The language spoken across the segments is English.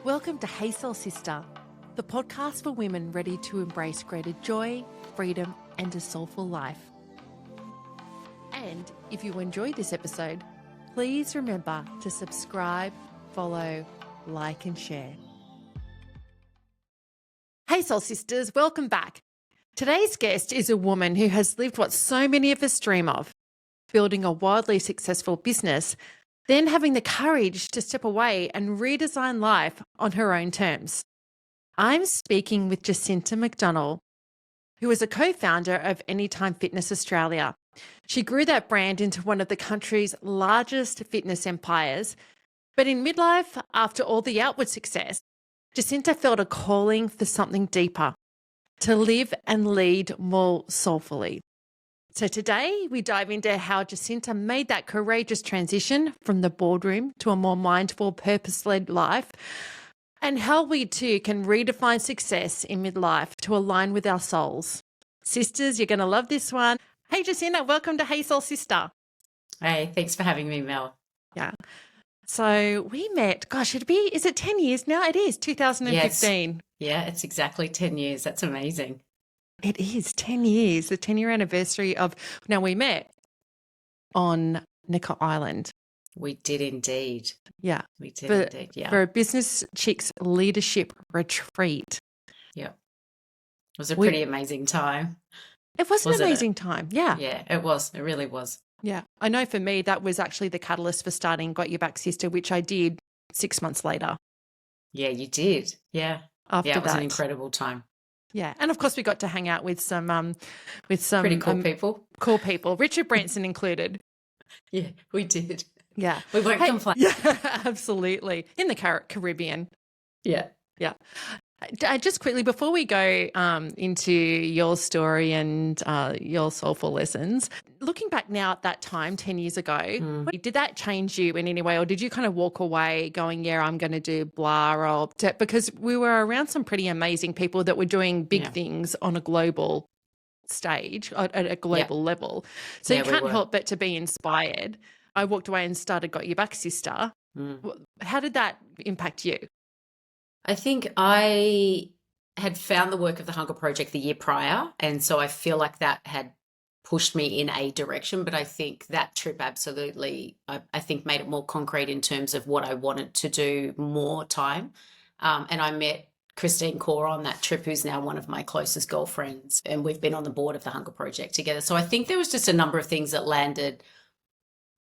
Welcome to Hey Soul Sista, the podcast for women ready to embrace greater joy, freedom, and a soulful life. And if you enjoyed this episode, please remember to subscribe, follow, like, and share. Hey Soul Sisters, welcome back. Today's guest is a woman who has lived what so many of us dream of, building a wildly successful business, then having the courage to step away and redesign life on her own terms. I'm speaking with Jacinta McDonell, who is a co-founder of Anytime Fitness Australia. She grew that brand into one of the country's largest fitness empires. But in midlife, after all the outward success, Jacinta felt a calling for something deeper, to live and lead more soulfully. So today we dive into how Jacinta made that courageous transition from the boardroom to a more mindful, purpose-led life, and how we too can redefine success in midlife to align with our souls. Sisters, you're going to love this one. Hey Jacinta, welcome to Hey Soul Sista. Hey, thanks for having me, Mel. Yeah. So we met, is it 10 years now? It is, 2015. Yeah, it's exactly 10 years. That's amazing. It is 10 years, the 10-year anniversary of, now we met on Nicoll Island. We did indeed. Yeah. We did indeed, yeah. For a Business Chicks Leadership Retreat. Yeah. It was a pretty amazing time. It was an amazing time, yeah. Yeah, it was. It really was. Yeah. I know for me, that was actually the catalyst for starting Got Your Back Sister, which I did 6 months later. Yeah, you did. Yeah. After it was an incredible time. Yeah, and of course we got to hang out with some pretty cool people. Cool people, Richard Branson included. Yeah, we did. Yeah, we won't complain. Yeah, absolutely. In the Caribbean. Yeah, yeah. Just quickly before we go into your story and your soulful lessons, looking back now at that time 10 years ago, did that change you in any way, or did you kind of walk away going, yeah, I'm going to do blah, or because we were around some pretty amazing people that were doing big things on a global stage, at a global level. So you can't help but to be inspired. I walked away and started Got Your Back Sister. How did that impact you? I think I had found the work of the Hunger Project the year prior, and so I feel like that had pushed me in a direction, but I think that trip absolutely, I think, made it more concrete in terms of what I wanted to do more time. And I met Christine Kaur on that trip, who's now one of my closest girlfriends, and we've been on the board of the Hunger Project together. So I think there was just a number of things that landed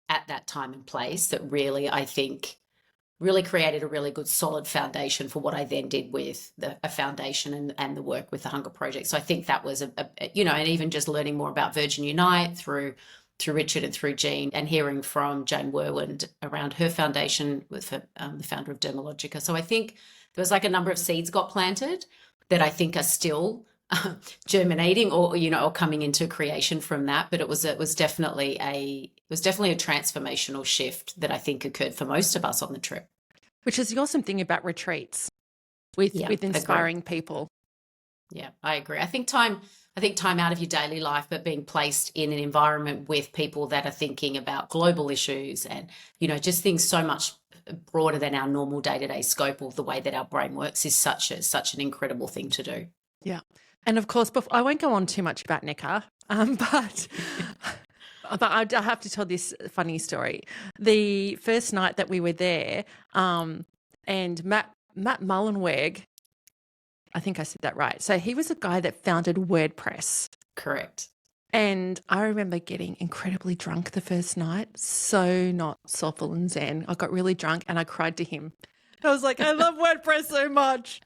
at that time and place that really, I think, really created a really good solid foundation for what I then did with a foundation and the work with the Hunger Project. So I think that was and even just learning more about Virgin Unite through Richard and through Jean, and hearing from Jane Werwind around her foundation with the founder of Dermalogica. So I think there was like a number of seeds got planted that I think are still germinating or coming into creation from that. But it was definitely a transformational shift that I think occurred for most of us on the trip. Which is the awesome thing about retreats with inspiring people. Yeah, I agree. I think time out of your daily life, but being placed in an environment with people that are thinking about global issues and, just things so much broader than our normal day-to-day scope of the way that our brain works is such an incredible thing to do. Yeah. And of course, I won't go on too much about Necker, but I have to tell this funny story. The first night that we were there, and Matt Mullenweg, I think I said that right. So he was a guy that founded WordPress. Correct. And I remember getting incredibly drunk the first night, so not soulful and zen. I got really drunk and I cried to him. I was like, I love WordPress so much.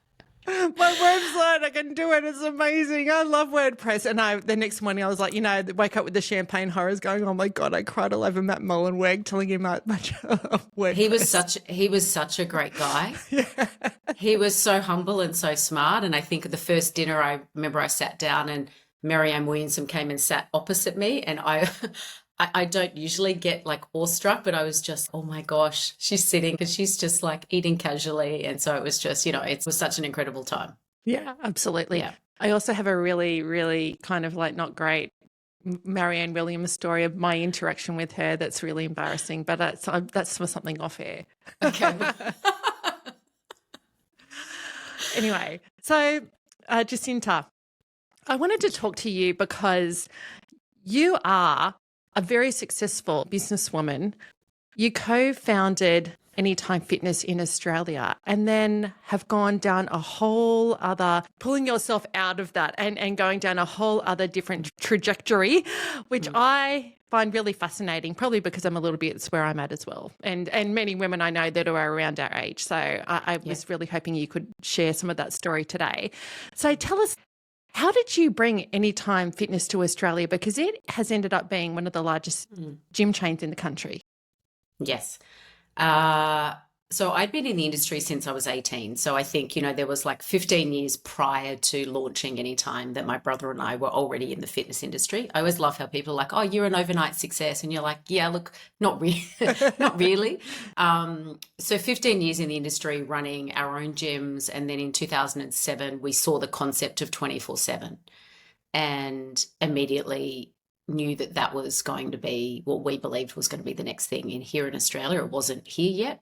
My website, I can do it. It's amazing. I love WordPress. And the next morning I was like, wake up with the champagne horrors going, oh my God, I cried all over Matt Mullenweg telling him about WordPress. He was such a great guy. Yeah. He was so humble and so smart. And I think at the first dinner, I remember I sat down and Marianne Williamson came and sat opposite me. And I don't usually get like awestruck, but I was just, oh my gosh, she's sitting and she's just like eating casually. And so it was just, it was such an incredible time. Yeah, absolutely. Yeah. I also have a really, really kind of like not great Marianne Williams story of my interaction with her that's really embarrassing, but that's for something off air. Okay. Anyway, so Jacinta, I wanted to talk to you because you are a very successful businesswoman. You co-founded Anytime Fitness in Australia and then have gone down a whole other, pulling yourself out of that and going down a whole other different trajectory, which I find really fascinating, probably because I'm a little bit, it's where I'm at as well. And many women I know that are around our age. So I was really hoping you could share some of that story today. So tell us, how did you bring Anytime Fitness to Australia? Because it has ended up being one of the largest gym chains in the country. Yes. So I'd been in the industry since I was 18. So I think, there was like 15 years prior to launching Anytime that my brother and I were already in the fitness industry. I always love how people are like, oh, you're an overnight success. And you're like, yeah, look, not really, not really. So 15 years in the industry running our own gyms. And then in 2007, we saw the concept of 24/7 and immediately knew that that was going to be what we believed was going to be the next thing in here in Australia. It wasn't here yet.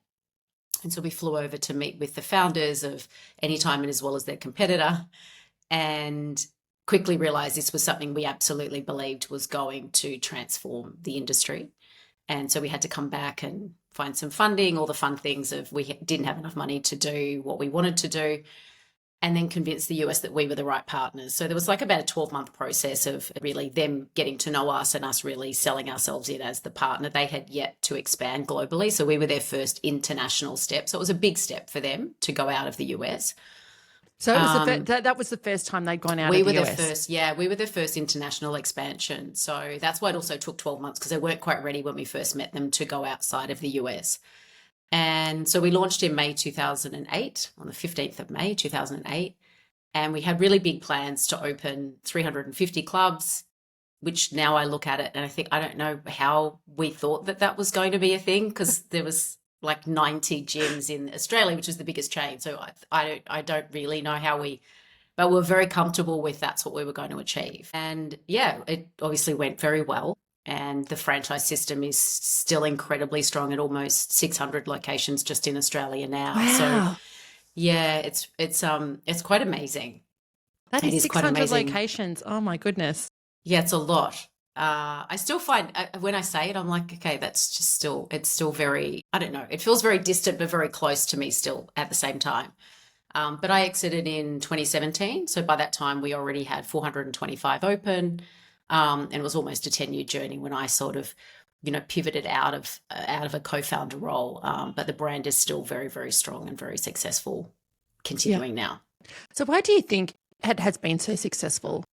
And so we flew over to meet with the founders of Anytime and as well as their competitor, and quickly realized this was something we absolutely believed was going to transform the industry. And so we had to come back and find some funding, all the fun things of we didn't have enough money to do what we wanted to do, and then convince the US that we were the right partners. So there was like about a 12-month process of really them getting to know us and us really selling ourselves in as the partner. They had yet to expand globally. So we were their first international step. So it was a big step for them to go out of the US. So it was that was the first time they'd gone out of the US. We were the first international expansion. So that's why it also took 12 months because they weren't quite ready when we first met them to go outside of the US. And so we launched in May 2008, on the 15th of May 2008. And we had really big plans to open 350 clubs, which now I look at it and I think, I don't know how we thought that that was going to be a thing because there was like 90 gyms in Australia, which was the biggest chain. So I don't really know how but we're very comfortable with that's what we were going to achieve. And yeah, it obviously went very well. And the franchise system is still incredibly strong at almost 600 locations just in Australia now. Wow. So yeah, it's quite amazing. That is 600 locations. Oh my goodness. Yeah, it's a lot. I still find when I say it, I'm like, okay, that's just it's still very, I don't know, it feels very distant, but very close to me still at the same time. But I exited in 2017. So by that time we already had 425 open. And it was almost a 10-year journey when I sort of, pivoted out of a co-founder role. But the brand is still very, very strong and very successful continuing now. So why do you think it has been so successful?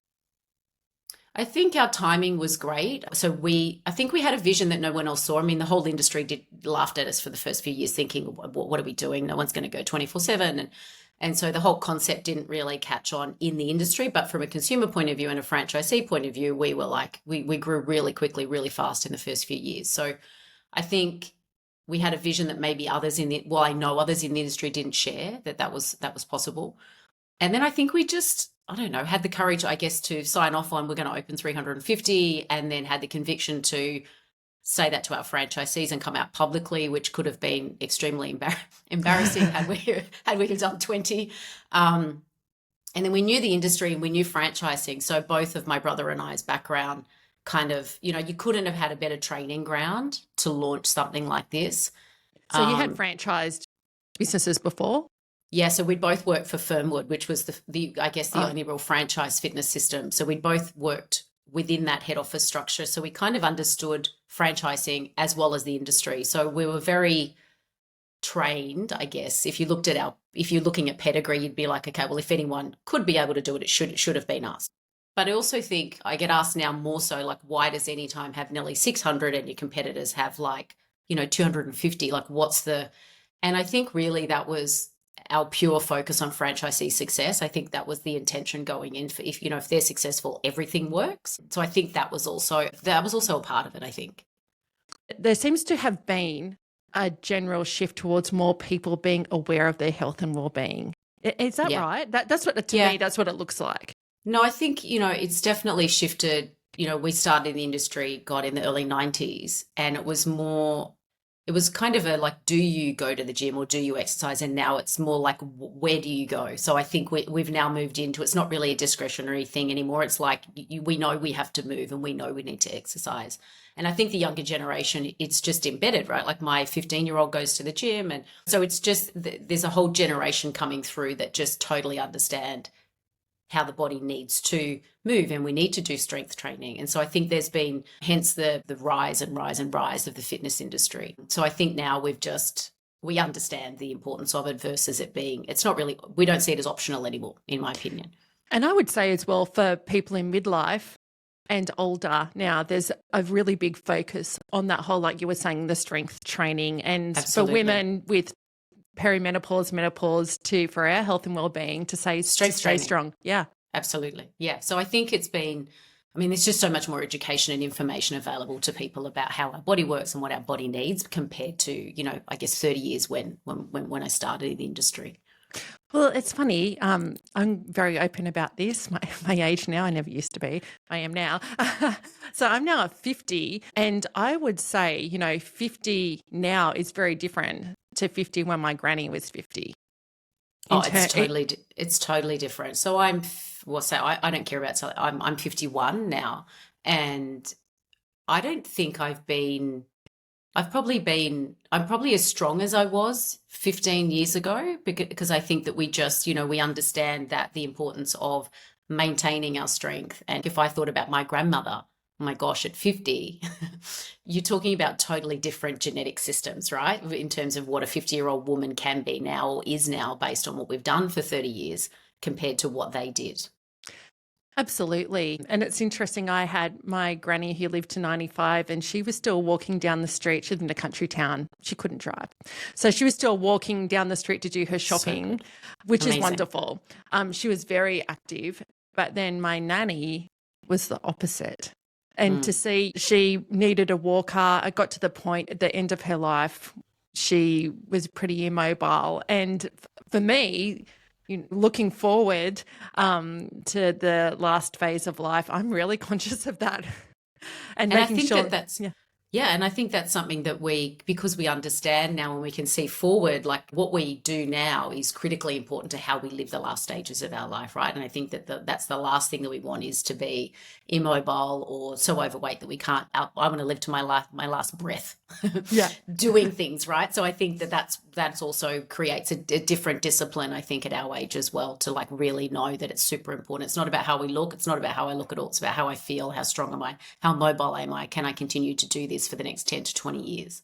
I think our timing was great. So I think we had a vision that no one else saw. I mean, the whole industry laughed at us for the first few years thinking, what are we doing? No one's going to go 24/7. And so the whole concept didn't really catch on in the industry, but from a consumer point of view and a franchisee point of view, we were like, we grew really quickly, really fast in the first few years. So I think we had a vision that maybe others I know others in the industry didn't share that was possible. And then I think we just, I don't know, had the courage, I guess, to sign off on we're going to open 350 and then had the conviction to say that to our franchisees and come out publicly, which could have been extremely embarrassing had we done 20. And then we knew the industry and we knew franchising. So both of my brother and I's background kind of, you couldn't have had a better training ground to launch something like this. So you had franchised businesses before? Yeah, so we'd both worked for Firmwood, which was the only real franchise fitness system. So we'd both worked within that head office structure. So we kind of understood franchising as well as the industry. So we were very trained, I guess. If you're looking at pedigree, you'd be like, okay, well, if anyone could be able to do it, it should have been us. But I also think I get asked now more so, like, why does Anytime have nearly 600 and your competitors have 250? Like, and I think really that was our pure focus on franchisee success. I think that was the intention going in for if they're successful, everything works. So I think that was also a part of it, I think. There seems to have been a general shift towards more people being aware of their health and well-being. Is that right? That's what, to me, that's what it looks like. No, I think, it's definitely shifted. We started in the industry, in the early 90s, and it was it was kind of a like, do you go to the gym or do you exercise? And now it's more like, where do you go? So I think we've now moved into, it's not really a discretionary thing anymore. It's like, we know we have to move and we know we need to exercise. And I think the younger generation, it's just embedded, right? Like my 15-year-old goes to the gym. And so it's just, there's a whole generation coming through that just totally understand how the body needs to move, and we need to do strength training. And so I think there's been, hence the rise and rise and rise of the fitness industry. So I think now we understand the importance of it versus it being, it's not really, we don't see it as optional anymore, in my opinion. And I would say as well, for people in midlife and older now, there's a really big focus on that whole, like you were saying, the strength training. And Absolutely. for women with perimenopause, menopause, for our health and well-being, to stay strong. Yeah. Absolutely. Yeah. So I think it's been, I mean, there's just so much more education and information available to people about how our body works and what our body needs compared to, you know, I guess 30 years when I started in the industry. Well, it's funny. I'm very open about this. My age now, I never used to be. I am now. So I'm now at 50, and I would say, you know, 50 now is very different to 50 when my granny was 50. Oh, it's totally different. So I don't care about salary. I'm 51 now, and I don't think I'm probably as strong as I was 15 years ago, because I think that we just, you know, we understand that the importance of maintaining our strength. And if I thought about my grandmother, oh my gosh, at 50, you're talking about totally different genetic systems, right? In terms of what a 50-year-old woman can be now or is now based on what we've done for 30 years compared to what they did. Absolutely. And it's interesting. I had my granny who lived to 95, and she was still walking down the street. She lived in a country town. She couldn't drive. So she was still walking down the street to do her shopping, which is wonderful. She was very active. But then my nanny was the opposite. And to see she needed a walker, it got to the point at the end of her life, she was pretty immobile. And for me, looking forward to the last phase of life, I'm really conscious of that. And making I think sure that's and I think that's something that because we understand now and we can see forward, like what we do now is critically important to how we live the last stages of our life, right? And I think that that's the last thing that we want, is to be immobile or so overweight that we can't. I want to live to my last breath, doing things, right? So I think that's also creates a different discipline, I think, at our age as well, to like really know that it's super important. It's not about how we look. It's not about how I look at all. It's about how I feel, how strong am I, how mobile am I, can I continue to do this for the next 10 to 20 years.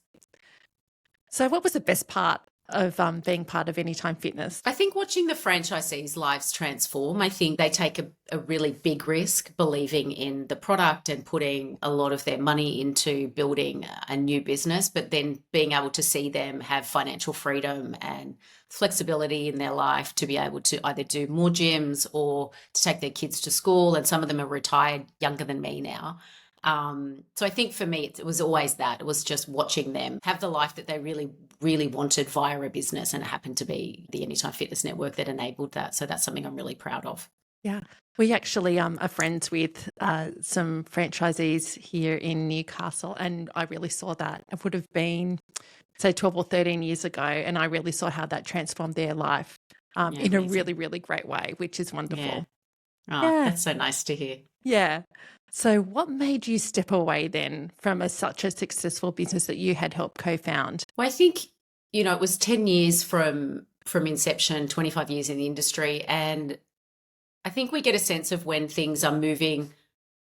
So what was the best part of being part of Anytime Fitness? I think watching the franchisees' lives transform. I think they take a really big risk believing in the product and putting a lot of their money into building a new business, but then being able to see them have financial freedom and flexibility in their life to be able to either do more gyms or to take their kids to school. And some of them are retired younger than me now. So I think for me, it was always that. It was just watching them have the life that they really, really wanted via a business, and it happened to be the Anytime Fitness Network that enabled that. So that's something I'm really proud of. Yeah. We actually are friends with some franchisees here in Newcastle, and I really saw that. It would have been, say, 12 or 13 years ago, and I really saw how that transformed their life in a really, really great way, which is wonderful. Yeah. Oh, that's so nice to hear. Yeah. So what made you step away then from such a successful business that you had helped co-found? Well, I think, it was 10 years from inception, 25 years in the industry. And I think we get a sense of when things are moving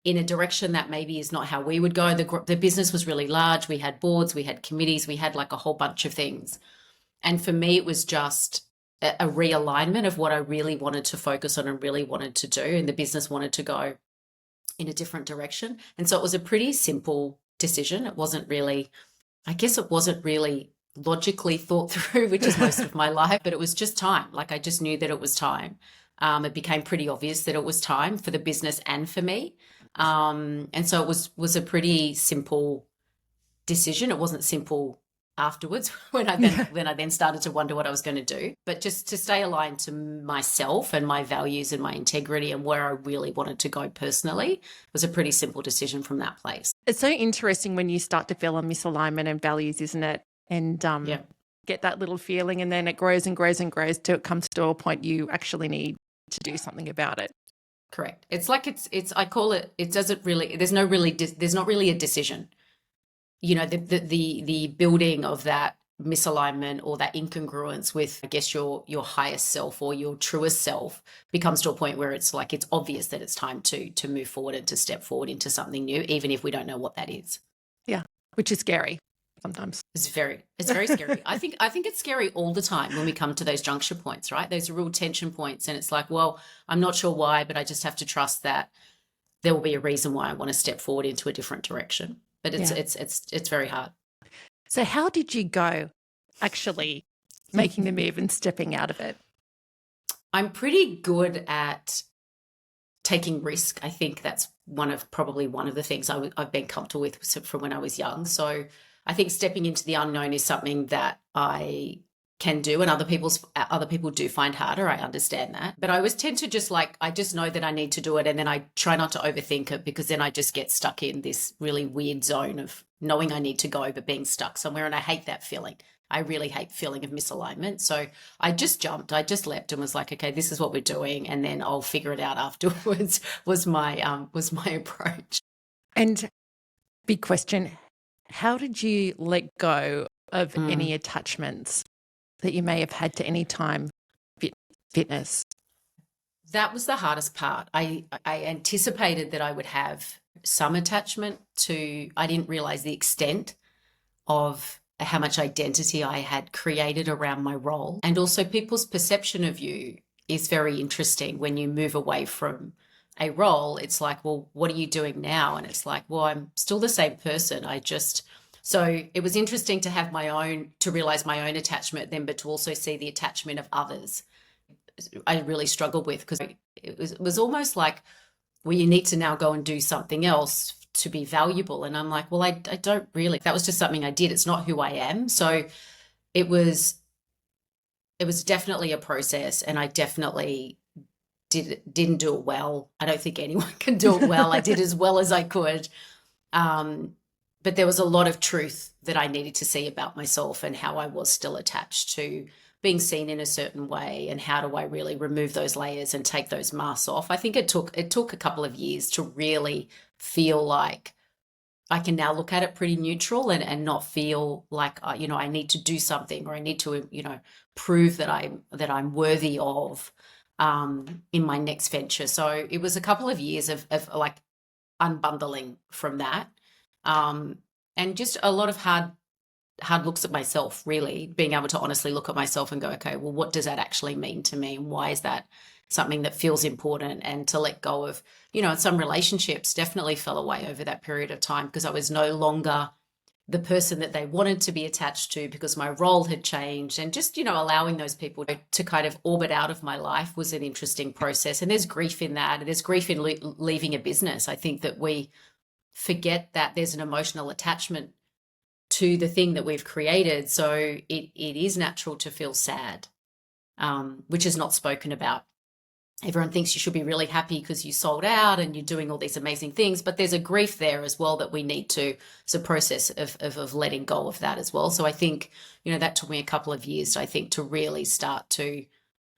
in a direction that maybe is not how we would go. The business was really large. We had boards, we had committees, we had like a whole bunch of things. And for me, it was just a realignment of what I really wanted to focus on and really wanted to do. And the business wanted to go in a different direction. And so it was a pretty simple decision. It wasn't really logically thought through, which is most of my life, but it was just time. Like I just knew that it was time. It became pretty obvious that it was time for the business and for me. And so it was a pretty simple decision. It wasn't simple afterwards when I then started to wonder what I was going to do, but just to stay aligned to myself and my values and my integrity and where I really wanted to go personally, it was a pretty simple decision from that place. It's so interesting when you start to feel a misalignment in values, isn't it? and Yeah, get that little feeling, and then it grows and grows and grows till it comes to a point you actually need to do something about it. correct. It's like I call it, it doesn't really, there's not really a decision. You know, the building of that misalignment or that incongruence with, I guess, your highest self or your truest self becomes to a point where it's like it's obvious that it's time to move forward and to step forward into something new, even if we don't know what that is. Yeah, which is scary sometimes. It's very scary. I think it's scary all the time when we come to those juncture points, right? Those real tension points, and it's like, well, I'm not sure why, but I just have to trust that there will be a reason why I want to step forward into a different direction. But it's very hard. So how did you go actually making the move and stepping out of it? I'm pretty good at taking risk. I think that's probably one of the things I've been comfortable with from when I was young. So I think stepping into the unknown is something that I can do, and other people do find harder. I understand that, but I always tend to just I just know that I need to do it, and then I try not to overthink it, because then I just get stuck in this really weird zone of knowing I need to go but being stuck somewhere, and I hate that feeling. I really hate feeling of misalignment. So I just leapt and was like, okay, this is what we're doing, and then I'll figure it out afterwards. was my approach. And big question, how did you let go of any attachments that you may have had to any time fitness? That was the hardest part. I anticipated that I would have some attachment to, I didn't realize the extent of how much identity I had created around my role. And also people's perception of you is very interesting. When you move away from a role, it's like, well, what are you doing now? And it's like, well, I'm still the same person. So it was interesting to have to realize my own attachment then, but to also see the attachment of others. I really struggled with, because it was almost like, well, you need to now go and do something else to be valuable. And I'm like, well, I don't really. That was just something I did. It's not who I am. So it was definitely a process, and I definitely didn't do it well. I don't think anyone can do it well. I did as well as I could. But there was a lot of truth that I needed to see about myself, and how I was still attached to being seen in a certain way, and how do I really remove those layers and take those masks off. I think it took a couple of years to really feel like I can now look at it pretty neutral, and not feel like I need to do something, or I need to prove that I'm worthy of in my next venture. So it was a couple of years of like unbundling from that, and just a lot of hard looks at myself, really being able to honestly look at myself and go, okay, well, what does that actually mean to me? And why is that something that feels important? And to let go of, some relationships definitely fell away over that period of time, because I was no longer the person that they wanted to be attached to, because my role had changed. And just, allowing those people to kind of orbit out of my life was an interesting process. And there's grief in that. There's grief in leaving a business. I think that we forget that there's an emotional attachment to the thing that we've created. So it is natural to feel sad, which is not spoken about. Everyone thinks you should be really happy because you sold out and you're doing all these amazing things, but there's a grief there as well that we need to. It's a process of letting go of that as well. So I think, that took me a couple of years, I think, to really start to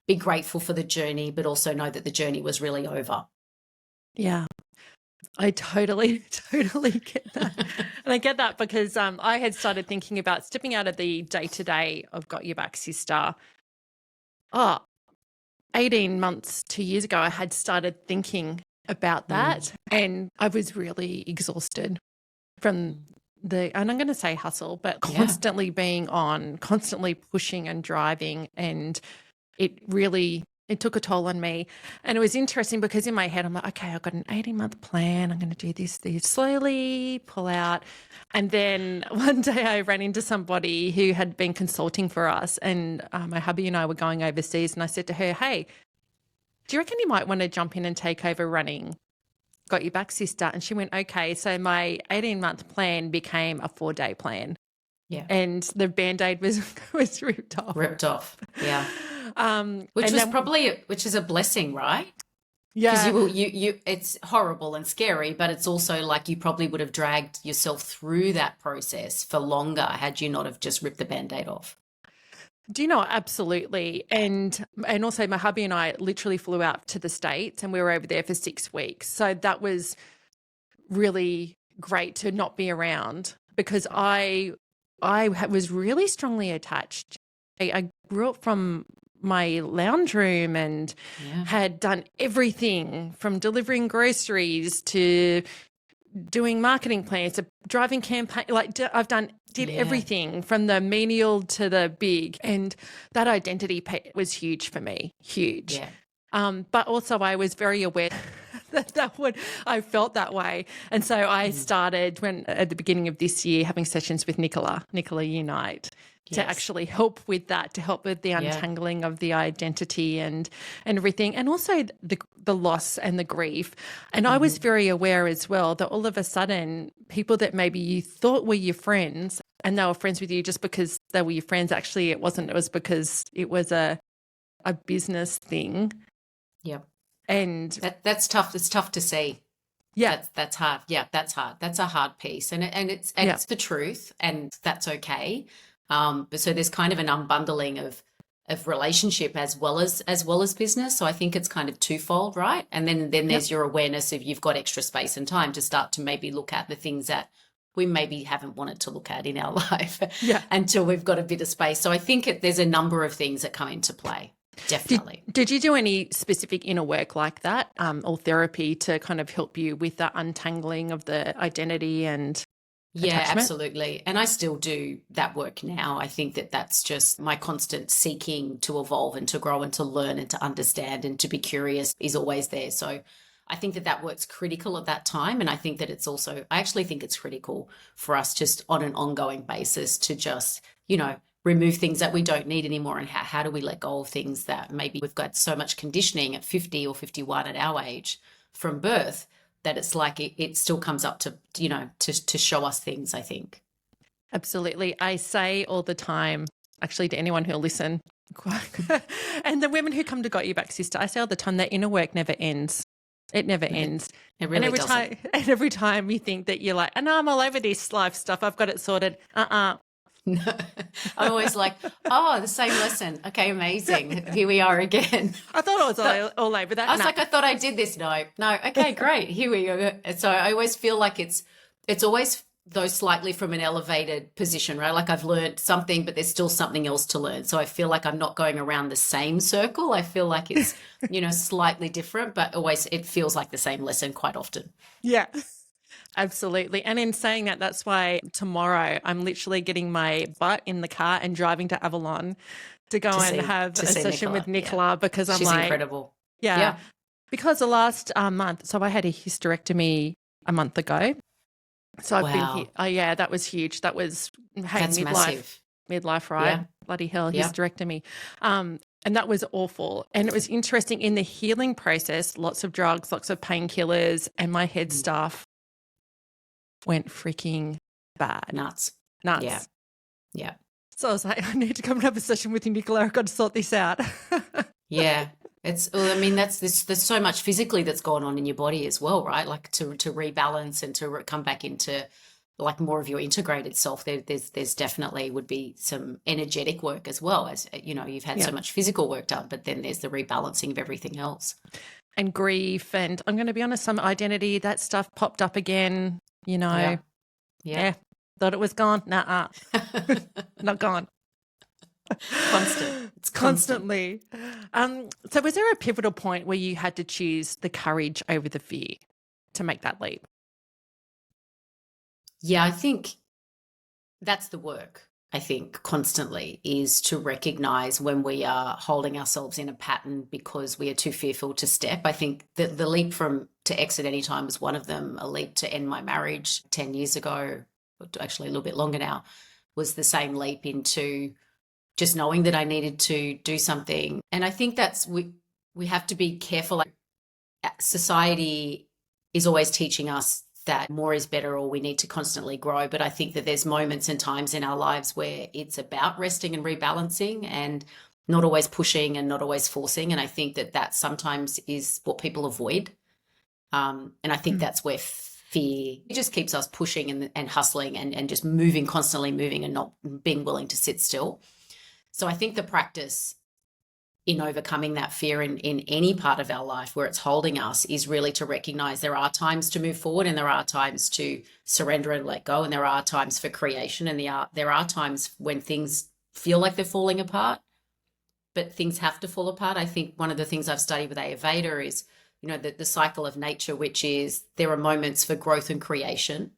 be grateful for the journey, but also know that the journey was really over. Yeah. I totally get that. And I get that because I had started thinking about stepping out of the day-to-day of Got Your Back Sister. 18 months, 2 years ago, I had started thinking about that, and I was really exhausted from and I'm going to say hustle, but constantly being on, constantly pushing and driving, and it took a toll on me. And it was interesting because in my head, I'm like, okay, I've got an 18-month plan. I'm going to do this slowly, pull out. And then one day I ran into somebody who had been consulting for us, and my hubby and I were going overseas, and I said to her, hey, do you reckon you might want to jump in and take over running Got Your Back Sister? And she went, okay. So my 18-month plan became a 4-day plan. Yeah. And the Band-Aid was ripped off. Yeah. Which is a blessing, right? Because Yeah. it's horrible and scary, but it's also like you probably would have dragged yourself through that process for longer had you not have just ripped the Band-Aid off. Do you know, absolutely. And also my hubby and I literally flew out to the States and we were over there for 6 weeks. So that was really great to not be around because was really strongly attached. I grew up from my lounge room and Yeah. had done everything from delivering groceries to doing marketing plans to driving campaign. I've did Yeah. everything from the menial to the big, and that identity was huge for me, huge. Yeah. But also I was very aware I felt that way. And so I started at the beginning of this year having sessions with Nicola Unite to Yes. actually help with that, to help with the Yeah. untangling of the identity and everything. And also the loss and the grief. And I was very aware as well that all of a sudden people that maybe you thought were your friends and they were friends with you just because they were your friends, actually it wasn't. It was because it was a business thing. Yep. And that's tough. It's tough to see. yeah, That's hard. Yeah, that's hard. That's a hard piece, and it's the truth, and that's okay. But so there's kind of an unbundling of relationship as well as business. So I think it's kind of twofold, right? And then there's your awareness of you've got extra space and time to start to maybe look at the things that we maybe haven't wanted to look at in our life until we've got a bit of space. So I think there's a number of things that come into play. Definitely. Did you do any specific inner work like that, or therapy to kind of help you with that untangling of the identity and attachment? Absolutely. And I still do that work now. I think that's just my constant seeking to evolve and to grow and to learn and to understand and to be curious is always there. So I think that work's critical at that time. And I think that I actually think it's critical for us just on an ongoing basis to just, remove things that we don't need anymore, and how do we let go of things that maybe we've got so much conditioning at 50 or 51 at our age from birth that it's like it still comes up to to show us things, I think. Absolutely. I say all the time, actually, to anyone who'll listen, and the women who come to Got You Back Sister, I say all the time that inner work never ends. It never ends. It really doesn't. And every time you think that you're like, oh, no, I'm all over this life stuff, I've got it sorted. No. I'm always like, oh, the same lesson. Okay, amazing. Here we are again. I thought I was all over that. I was like, I thought I did this. No. Okay, great. Here we go. So I always feel like it's always though slightly from an elevated position, right? Like I've learned something, but there's still something else to learn. So I feel like I'm not going around the same circle. I feel like it's, slightly different, but always it feels like the same lesson quite often. Yeah. Absolutely. And in saying that, that's why tomorrow I'm literally getting my butt in the car and driving to Avalon to go and have a session with Nicola because I'm She's incredible. Yeah. Because the last month, so I had a hysterectomy a month ago. So I've been here. Oh, yeah, that was huge. That was that's massive. Midlife, right? Yeah. Bloody hell, hysterectomy. And that was awful. And it was interesting in the healing process, lots of drugs, lots of painkillers, and my head stuff went freaking bad. Nuts. Yeah. So I was like, I need to come and have a session with you, Nicola. I've got to sort this out. Yeah. There's so much physically that's going on in your body as well, right? Like to rebalance and to come back into like more of your integrated self. There's definitely would be some energetic work as well, as you've had so much physical work done, but then there's the rebalancing of everything else. And grief, and I'm going to be honest, some identity, that stuff popped up again. Yeah. Thought it was gone. Nah, not gone. Constant. It's constantly. So was there a pivotal point where you had to choose the courage over the fear to make that leap? Yeah, I think that's the work. I think constantly is to recognize when we are holding ourselves in a pattern because we are too fearful to step. I think that the leap to exit anytime was one of them. A leap to end my marriage 10 years ago, actually a little bit longer now, was the same leap into just knowing that I needed to do something. And I think we have to be careful. Society is always teaching us that more is better or we need to constantly grow. But I think that there's moments and times in our lives where it's about resting and rebalancing. And not always pushing and not always forcing. And I think that sometimes is what people avoid. And I think that's where fear, it just keeps us pushing and hustling and just moving, constantly moving and not being willing to sit still. So I think the practice in overcoming that fear in any part of our life where it's holding us is really to recognize there are times to move forward and there are times to surrender and let go, and there are times for creation, and there are times when things feel like they're falling apart, but things have to fall apart. I think one of the things I've studied with Ayurveda is, the cycle of nature, which is there are moments for growth and creation.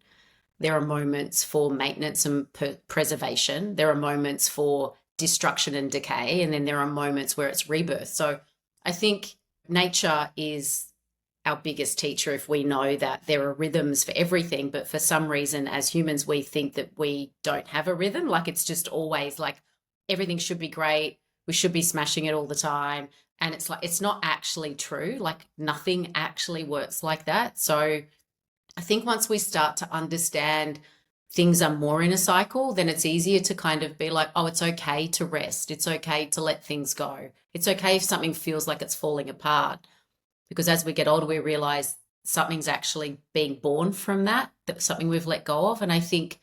There are moments for maintenance and preservation. There are moments for destruction and decay. And then there are moments where it's rebirth. So I think nature is our biggest teacher if we know that there are rhythms for everything. But for some reason, as humans, we think that we don't have a rhythm. Like it's just always like everything should be great. We should be smashing it all the time. And it's like, it's not actually true. Like nothing actually works like that. So I think once we start to understand things are more in a cycle, then it's easier to kind of be like, oh, it's okay to rest. It's okay to let things go. It's okay if something feels like it's falling apart. Because as we get older, we realize something's actually being born from that's something we've let go of. And I think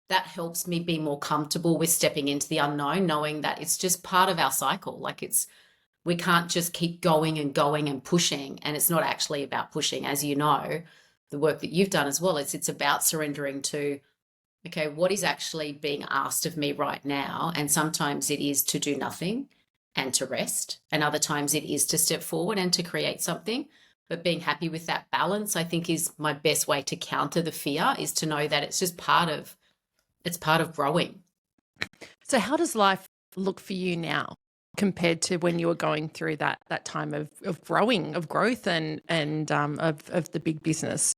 that helps me be more comfortable with stepping into the unknown, knowing that it's just part of our cycle. Like we can't just keep going and going and pushing. And it's not actually about pushing, as you know, the work that you've done as well. It's about surrendering to, okay, what is actually being asked of me right now? And sometimes it is to do nothing and to rest. And other times it is to step forward and to create something. But being happy with that balance, I think, is my best way to counter the fear, is to know that it's just part of growing. So how does life look for you now compared to when you were going through that time of growing, of growth and of the big business?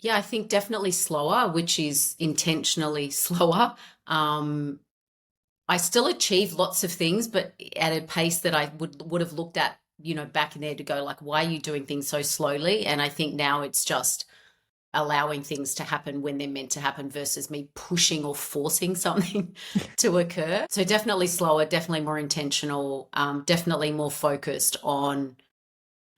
Yeah, I think definitely slower, which is intentionally slower. I still achieve lots of things, but at a pace that I would have looked at, back in there to go like, why are you doing things so slowly? And I think now it's just allowing things to happen when they're meant to happen versus me pushing or forcing something to occur. So definitely slower, definitely more intentional, definitely more focused on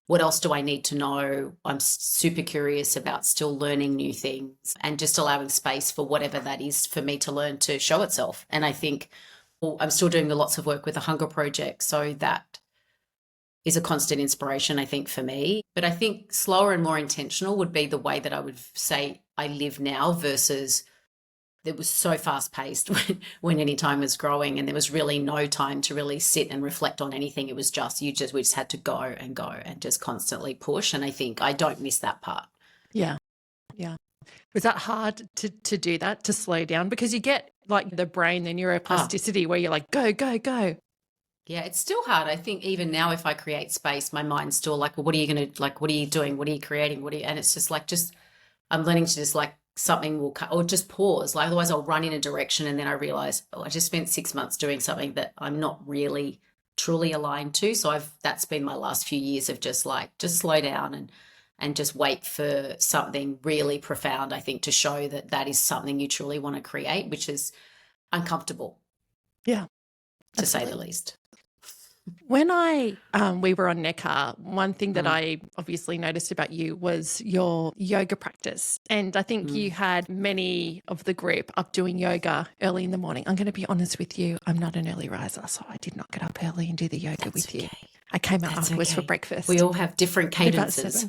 what else do I need to know? I'm super curious about still learning new things and just allowing space for whatever that is for me to learn to show itself. And I think I'm still doing lots of work with the Hunger Project. So that is a constant inspiration, I think, for me. But I think slower and more intentional would be the way that I would say I live now versus it was so fast paced when any time was growing and there was really no time to really sit and reflect on anything. It was just, we just had to go and just constantly push. And I think I don't miss that part. Yeah. Yeah. Was that hard to do that, to slow down? Because you get like the brain, the neuroplasticity where you're like, go, go, go. Yeah, it's still hard. I think even now, if I create space, my mind's still like, well, what are you going to, like, what are you doing? What are you creating? And it's just like, I'm learning to just like, something will cut or just pause. Like otherwise I'll run in a direction and then I realize, I just spent 6 months doing something that I'm not really truly aligned to. So that's been my last few years of just slow down and just wait for something really profound, I think, to show that is something you truly want to create, which is uncomfortable. Yeah. To say the least. When we were on Neckar, one thing that I obviously noticed about you was your yoga practice. And I think you had many of the group up doing yoga early in the morning. I'm going to be honest with you. I'm not an early riser, so I did not get up early and do the yoga with you. I came out afterwards for breakfast. We all have different cadences.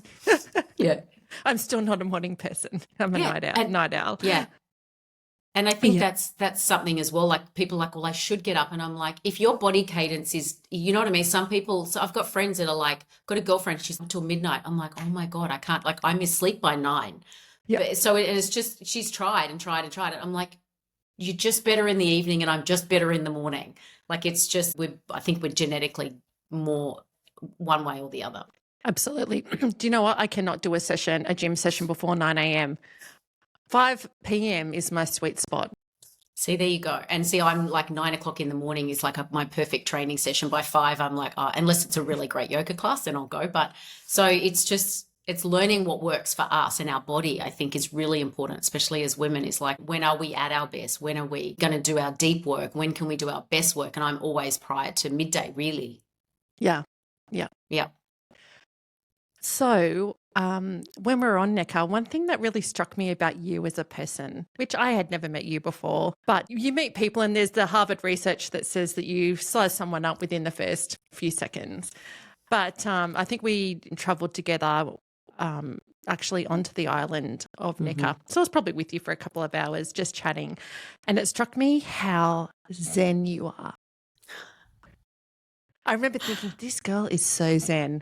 Yeah. I'm still not a morning person. I'm a night owl. Yeah. And I think that's something as well. Like people are like, well, I should get up. And I'm like, if your body cadence is, you know what I mean? Some people, so I've got friends that are like, got a girlfriend, she's up till midnight. I'm like, oh my God, I can't, like I miss sleep by 9. Yeah. So it's just, she's tried and tried and tried it. I'm like, you're just better in the evening and I'm just better in the morning. Like it's just, I think we're genetically more one way or the other. Absolutely. Do you know what? I cannot do a gym session before 9 a.m. 5 p.m. is my sweet spot. See, there you go. And see, I'm like 9 o'clock in the morning is like my perfect training session. By 5, I'm like, unless it's a really great yoga class, then I'll go. But so it's just, it's learning what works for us and our body, I think, is really important, especially as women. Is like, when are we at our best? When are we going to do our deep work? When can we do our best work? And I'm always prior to midday, really. Yeah. Yeah. Yeah. So, when we were on Neckar, one thing that really struck me about you as a person, which I had never met you before, but you meet people and there's the Harvard research that says that you size someone up within the first few seconds. But I think we traveled together actually onto the island of Neckar. So I was probably with you for a couple of hours just chatting. And it struck me how zen you are. I remember thinking, this girl is so zen.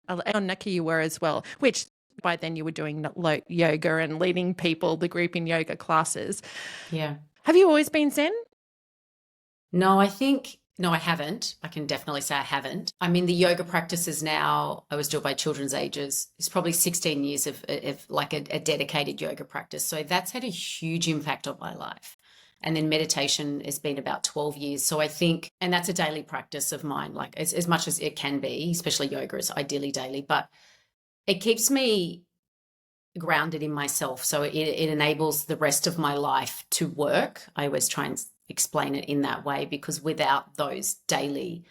On Neckar you were as well, which by then you were doing yoga and leading people, the group in yoga classes. Yeah. Have you always been zen? No, I haven't. I can definitely say I haven't. I mean, the yoga practices now, I was doing by children's ages. It's probably 16 years of like a dedicated yoga practice. So that's had a huge impact on my life. And then meditation has been about 12 years. So I think, and that's a daily practice of mine, like as much as it can be, especially yoga is ideally daily, but it keeps me grounded in myself. So it enables the rest of my life to work. I always try and explain it in that way, because without those daily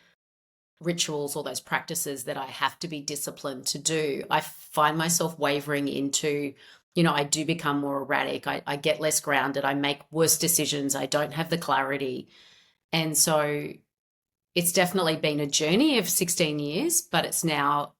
rituals or those practices that I have to be disciplined to do, I find myself wavering into, I do become more erratic. I get less grounded. I make worse decisions. I don't have the clarity. And so it's definitely been a journey of 16 years, but it's now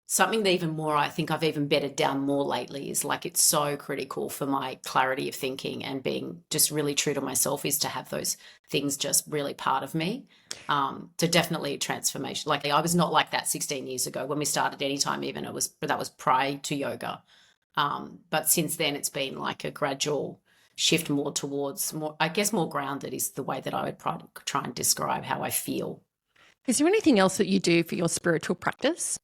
something that even more, I think I've even bedded down more lately, is like, it's so critical for my clarity of thinking and being just really true to myself, is to have those things just really part of me. So definitely a transformation. Like, I was not like that 16 years ago when we started anytime, even that was prior to yoga. But since then it's been like a gradual shift more towards I guess more grounded is the way that I would try and describe how I feel. Is there anything else that you do for your spiritual practice?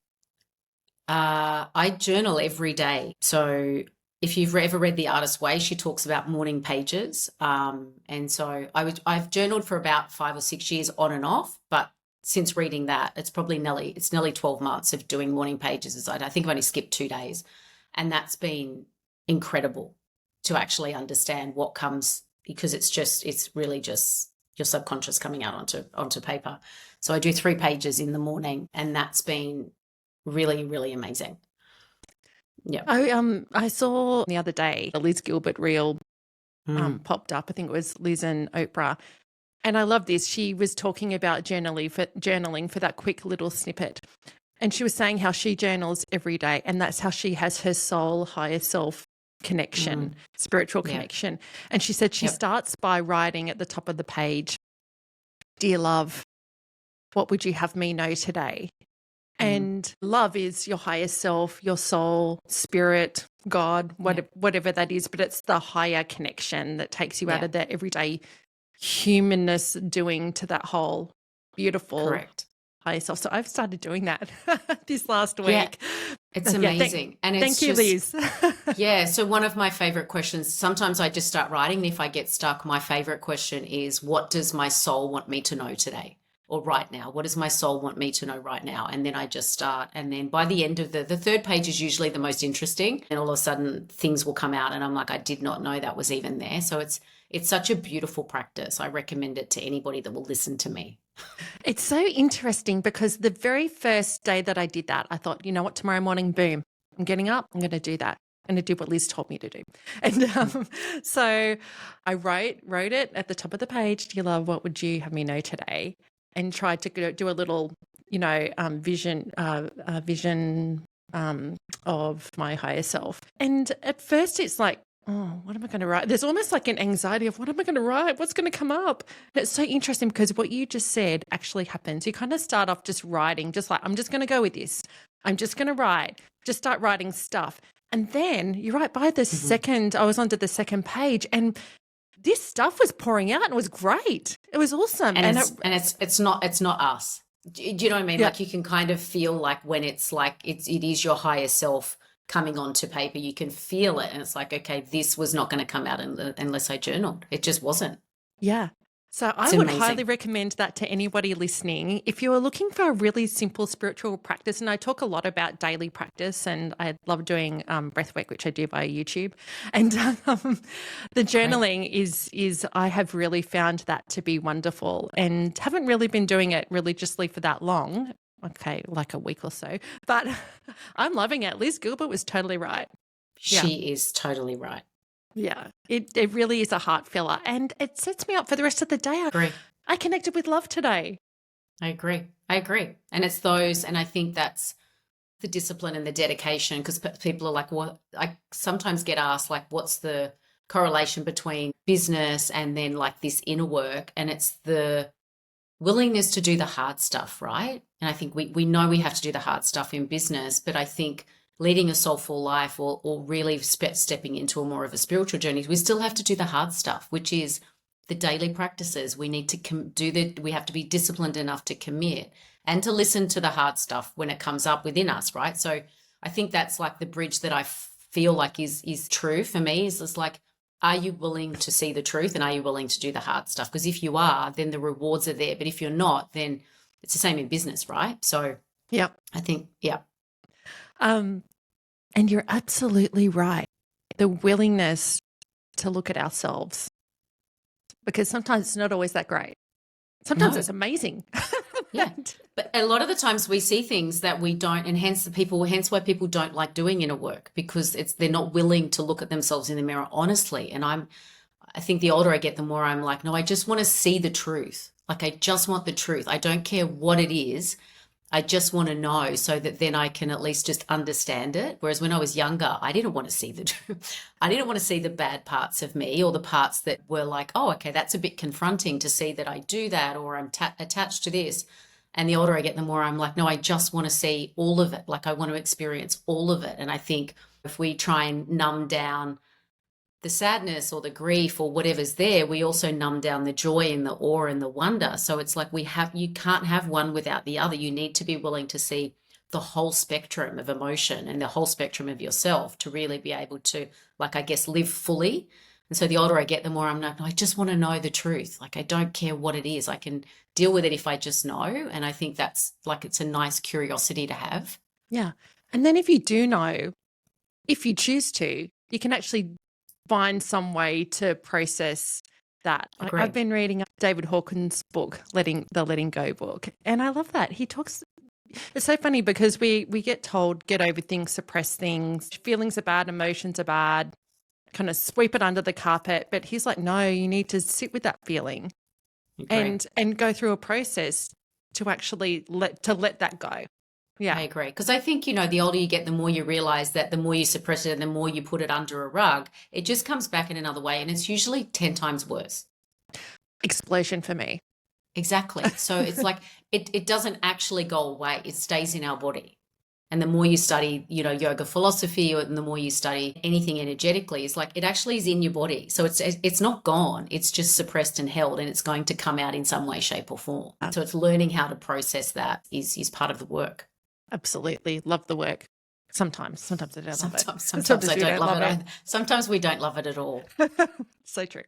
I journal every day. So if you've ever read The Artist's Way, she talks about morning pages. And so I've journaled for about 5 or 6 years on and off, but since reading that, it's nearly 12 months of doing morning pages. I think I've only skipped 2 days. And that's been incredible to actually understand what comes, because it's really just your subconscious coming out onto paper. So I do 3 pages in the morning, and that's been really, really amazing. Yeah. I saw the other day a Liz Gilbert reel popped up. I think it was Liz and Oprah. And I love this. She was talking about journaling for that quick little snippet. And she was saying how she journals every day, and that's how she has her soul, higher self connection, spiritual connection. And she said she starts by writing at the top of the page, "Dear love, what would you have me know today?" And love is your higher self, your soul, spirit, God, whatever that is. But it's the higher connection that takes you out of that everyday humanness doing to that whole beautiful higher self. So I've started doing that this last week. Yeah, it's amazing. And it's thank you, Liz. Yeah. So one of my favorite questions, sometimes I just start writing. And if I get stuck, my favorite question is, what does my soul want me to know today? Or right now, what does my soul want me to know right now? And then I just start. And then by the end of the third page is usually the most interesting. And all of a sudden things will come out and I'm like, I did not know that was even there. So it's such a beautiful practice. I recommend it to anybody that will listen to me. It's so interesting because the very first day that I did that, I thought, you know what, tomorrow morning, boom, I'm getting up, I'm going to do that. I'm going to do what Liz told me to do. And so I wrote it at the top of the page, "Dear love, what would you have me know today?" And tried to do a little, vision of my higher self. And at first it's like, oh, what am I going to write? There's almost like an anxiety of, what am I going to write? What's going to come up? And it's so interesting because what you just said actually happens. You kind of start off just writing, just like, I'm just going to go with this. I'm just going to write, just start writing stuff. And then you're right, by the second, I was onto the second page, and this stuff was pouring out and it was great. It was awesome. And it's not us. Do you know what I mean? Yeah. Like, you can kind of feel like when it's like it is your higher self coming onto paper, you can feel it. And it's like, okay, this was not going to come out unless I journaled. It just wasn't. Yeah. So I It's would highly amazing. recommend that to anybody listening. If you are looking for a really simple spiritual practice, and I talk a lot about daily practice, and I love doing breath work, which I do via YouTube, and the Great. journaling is I have really found that to be wonderful, and haven't really been doing it religiously for that long. Okay, like a week or so, but I'm loving it. Liz Gilbert was totally right. Yeah. She is totally right. Yeah, it really is a heart filler, and it sets me up for the rest of the day. Agree. I connected with love today. I agree. I agree. And it's those, and I think that's the discipline and the dedication, because people are like, what? I sometimes get asked, like, what's the correlation between business and then like this inner work? And it's the willingness to do the hard stuff, right? And I think we know we have to do the hard stuff in business, but I think leading a soulful life, or really stepping into a more of a spiritual journey, we still have to do the hard stuff, which is the daily practices. We need to we have to be disciplined enough to commit and to listen to the hard stuff when it comes up within us, right? So I think that's like the bridge that I feel like is true for me, is just like, are you willing to see the truth, and are you willing to do the hard stuff? Because if you are, then the rewards are there. But if you're not, then it's the same in business, right? So Yeah. I think, yeah. And you're absolutely right. The willingness to look at ourselves, because sometimes it's not always that great. Sometimes No. it's amazing. Yeah. But a lot of the times we see things that we don't, and hence why people don't like doing inner work, because they're not willing to look at themselves in the mirror honestly. And I think the older I get, the more I'm like, no, I just want to see the truth. Like, I just want the truth. I don't care what it is. I just want to know, so that then I can at least just understand it. Whereas when I was younger, I didn't want to see the truth. I didn't want to see the bad parts of me, or the parts that were like, oh, okay, that's a bit confronting to see that I do that, or I'm attached to this. And the older I get, the more I'm like, no, I just want to see all of it. Like, I want to experience all of it. And I think if we try and numb down the sadness or the grief or whatever's there, we also numb down the joy and the awe and the wonder. So it's like you can't have one without the other. You need to be willing to see the whole spectrum of emotion and the whole spectrum of yourself to really be able to, like, I guess, live fully. And so the older I get, the more I'm like, no, I just want to know the truth. Like, I don't care what it is. I can deal with it if I just know. And I think that's like, it's a nice curiosity to have. Yeah. And then if you do know, if you choose to, you can actually find some way to process that. I've been reading David Hawkins' book, Letting Go book, and I love that. He talks, it's so funny because we get told, get over things, suppress things, feelings are bad, emotions are bad, kind of sweep it under the carpet. But he's like, no, you need to sit with that feeling and go through a process to actually let that go. Yeah. I agree. Because I think, the older you get, the more you realize that the more you suppress it and the more you put it under a rug, it just comes back in another way. And it's usually 10 times worse. Explosion for me. Exactly. So it's like, it doesn't actually go away. It stays in our body. And the more you study, yoga philosophy, and the more you study anything energetically, it's like, it actually is in your body. So it's not gone. It's just suppressed and held, and it's going to come out in some way, shape or form. So it's learning how to process that is part of the work. Absolutely. Love the work. Sometimes I don't love it. Sometimes I don't love it. Sometimes we don't love it at all. So true.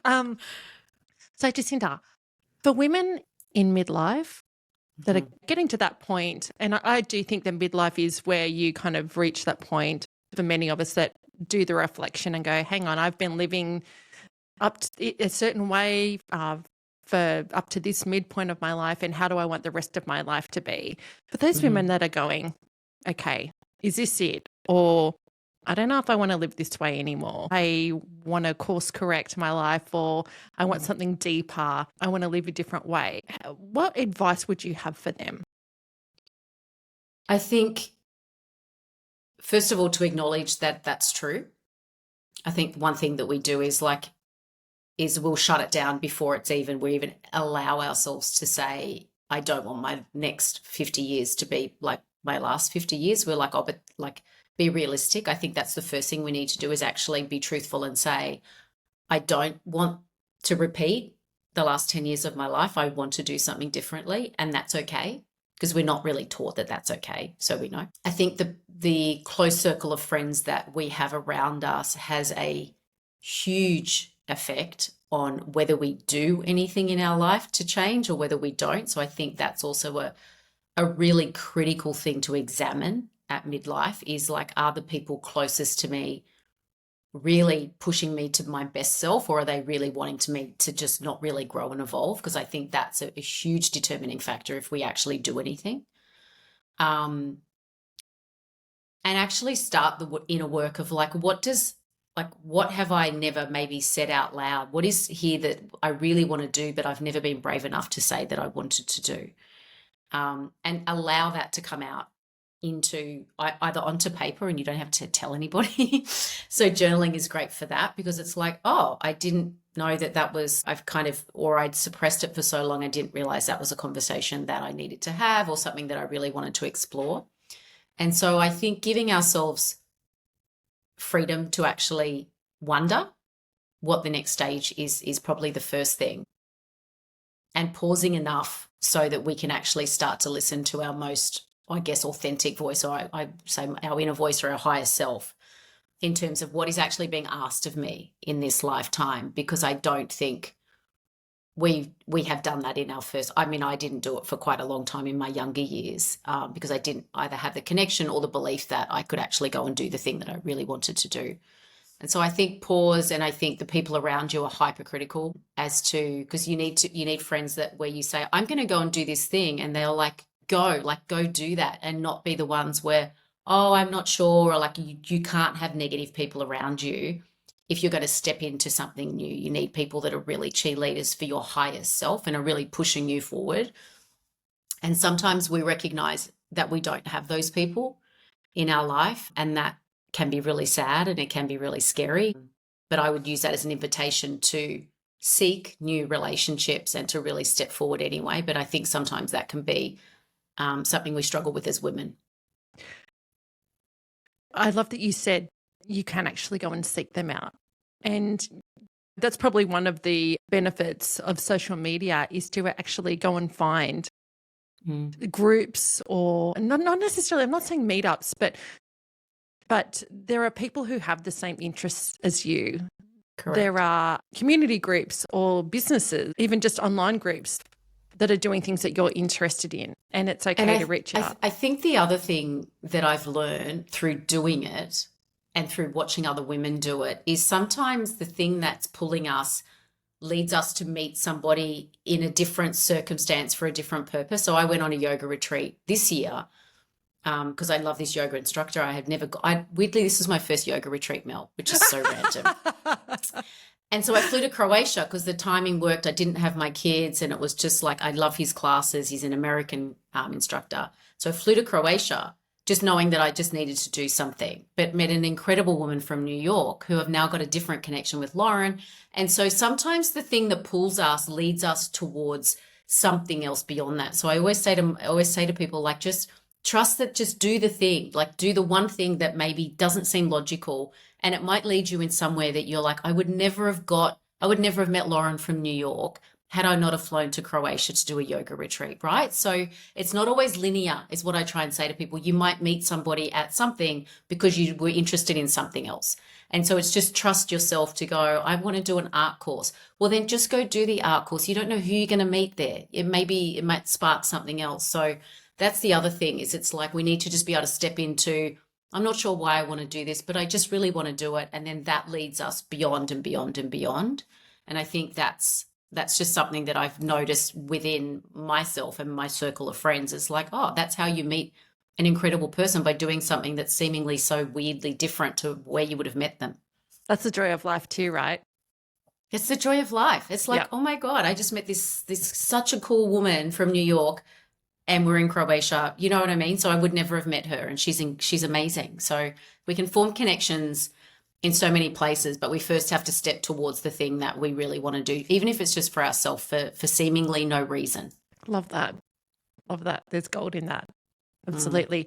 So Jacinta, for women in midlife that are getting to that point, and I do think that midlife is where you kind of reach that point for many of us that do the reflection and go, hang on, I've been living up to a certain way for up to this midpoint of my life, and how do I want the rest of my life to be? But those women that are going, okay, is this it? Or I don't know if I want to live this way anymore. I want to course correct my life, or I want something deeper. I want to live a different way. What advice would you have for them? I think, first of all, to acknowledge that that's true. I think one thing that we do is we'll shut it down before we even allow ourselves to say, I don't want my next 50 years to be like my last 50 years. We're like, oh, but like, be realistic. I think that's the first thing we need to do, is actually be truthful and say, I don't want to repeat the last 10 years of my life. I want to do something differently, and that's okay, because we're not really taught that that's okay. So we know. I think the close circle of friends that we have around us has a huge effect on whether we do anything in our life to change or whether we don't. So I think that's also a really critical thing to examine at midlife is like, are the people closest to me really pushing me to my best self, or are they really wanting to me to just not really grow and evolve? Because I think that's a huge determining factor if we actually do anything. And actually start the inner work of like, what have I never maybe said out loud? What is here that I really want to do, but I've never been brave enough to say that I wanted to do? And allow that to come out into either onto paper, and you don't have to tell anybody. So journaling is great for that, because it's like, oh, I didn't know that was, or I'd suppressed it for so long, I didn't realize that was a conversation that I needed to have, or something that I really wanted to explore. And so I think giving ourselves freedom to actually wonder what the next stage is probably the first thing. And pausing enough so that we can actually start to listen to our most, I guess, authentic voice, or I say our inner voice or our higher self, in terms of what is actually being asked of me in this lifetime. Because I don't think we have done that in our first, I mean, I didn't do it for quite a long time in my younger years, because I didn't either have the connection or the belief that I could actually go and do the thing that I really wanted to do. And so I think pause, and I think the people around you are hypercritical as to, because you need friends that where you say, I'm going to go and do this thing, and they're like, go do that, and not be the ones where, oh, I'm not sure, or like you can't have negative people around you. If you're going to step into something new, you need people that are really cheerleaders for your higher self and are really pushing you forward. And sometimes we recognize that we don't have those people in our life, and that can be really sad and it can be really scary. But I would use that as an invitation to seek new relationships and to really step forward anyway. But I think sometimes that can be something we struggle with as women. I love that you said you can actually go and seek them out. And that's probably one of the benefits of social media, is to actually go and find groups, or not necessarily, I'm not saying meetups, but there are people who have the same interests as you. Correct. There are community groups or businesses, even just online groups, that are doing things that you're interested in, and it's okay to reach out. I think the other thing that I've learned through doing it and through watching other women do it is sometimes the thing that's pulling us leads us to meet somebody in a different circumstance for a different purpose. So I went on a yoga retreat this year because I love this yoga instructor. Weirdly, this was my first yoga retreat, Mel, which is so random. And so I flew to Croatia because the timing worked. I didn't have my kids, and it was just like, I love his classes. He's an American instructor. So I flew to Croatia just knowing that I just needed to do something, but met an incredible woman from New York who have now got a different connection with Lauren. And so sometimes the thing that pulls us leads us towards something else beyond that. So I always say to people, like, just trust that, just do the thing, like do the one thing that maybe doesn't seem logical, and it might lead you in somewhere that you're like, I would never have met Lauren from New York had I not have flown to Croatia to do a yoga retreat, right? So it's not always linear, is what I try and say to people. You might meet somebody at something because you were interested in something else. And so it's just trust yourself to go, I want to do an art course. Well, then just go do the art course. You don't know who you're going to meet there. It might spark something else. So that's the other thing, is it's like we need to just be able to step into, I'm not sure why I want to do this, but I just really want to do it. And then that leads us beyond and beyond and beyond. And I think that's just something that I've noticed within myself and my circle of friends. It's like, oh, that's how you meet an incredible person, by doing something that's seemingly so weirdly different to where you would have met them. That's the joy of life too, right? It's the joy of life. It's like, oh my God, I just met this such a cool woman from New York, and we're in Croatia. You know what I mean? So I would never have met her, and she's amazing. So we can form connections in so many places, but we first have to step towards the thing that we really want to do, even if it's just for ourselves, for seemingly no reason. Love that. Love that. There's gold in that. Absolutely.